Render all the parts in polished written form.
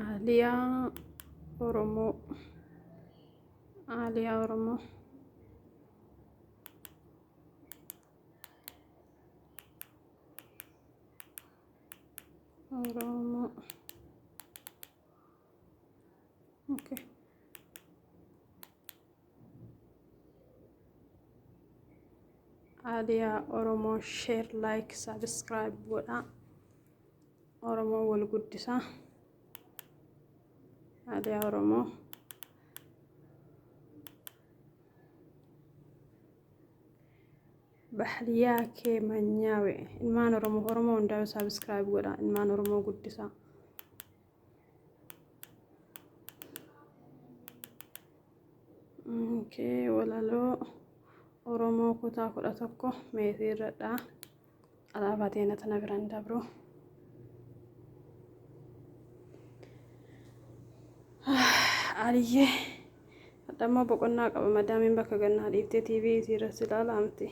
Aliyaa Oromoo. Aliyaa Oromoo. Oromoo. Okay. Aliyaa Oromoo share like subscribe godha. Oromoo wal guddisa. Aliyaa Oromoo. Bahliyaa kee manyaawe. Ilmaan Oromoo hundaa subscribe godha. Ilmaan Oromoo guddisa. Okay, walaloo Oromoo kutaa 11 meetii irradha. Alaabaa teena tana biraan dabru. Aliyyee hadhammoo boqonnaa qaba madaamiin bakka gannaa dhiiftee TV irra silaalamti.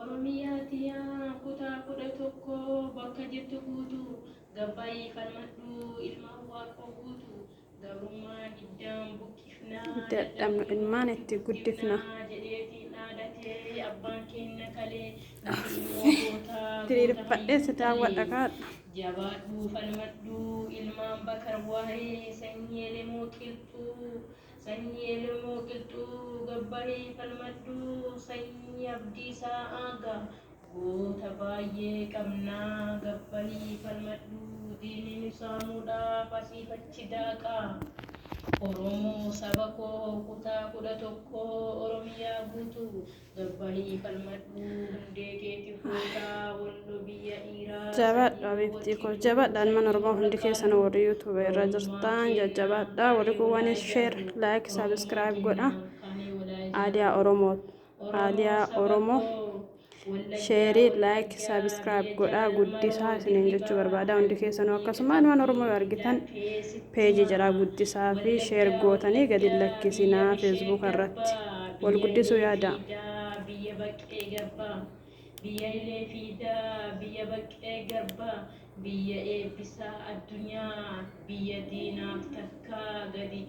Oromiyaa tiyaa kutaa 11 bakka jirtu guutu gabbaayii falmadhu ilmaan waaqoo guutu gabrummaa giddaan buqqifnaa dadhabnu ilmaan itti guddifna jedheetiin dhaadatee abbaan keenya kalee diriirfadhee si daawwadha kaadha. jabaadhu falmadhu ilmaan bakar waa'ee sanyii elemoo qilxuu gabbaayii falmadhu sanyii abdiisaa aagaa goota baay'ee qabnaa gabbaayii falmadhu diiniin isaamuudhaaf asiifachi daaqaa. Oromoo saba koo kutaa 11 Oromiyaa guutu gabbaayii falmadhu hundee keetii gootaa wallo biyya dhiiraa. Jabaadha beektii koo jabaadhaan mana Oromoo hundi keessan warri YouTube irra jirtan jajjabaadha warri kuwwan share like subscribe godha. Aliyaa Oromoo. Aliyaa Oromoo. Share like subscribe godha guddisaa isiniin jechuu barbaada hundi keessanuu akkasuma ilmaan Oromoo argitan page jala guddisaa fi share gootanii gadi lakkisinaa Facebook irratti wal guddisuu yaada. Biyya baqqee garbaa biyya illee fiidaa biyya baqqee garbaa biyya eebbisaa addunyaa biyya diinaaf takkaa gadi.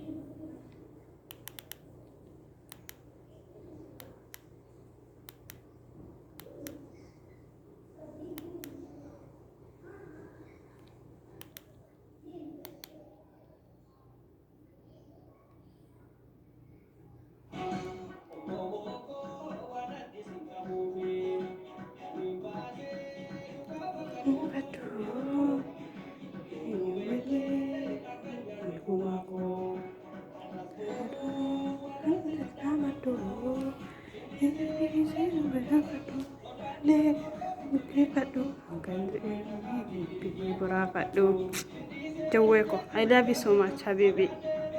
Jawweko, I love you so much, Habibi.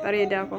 Bareedaa ko.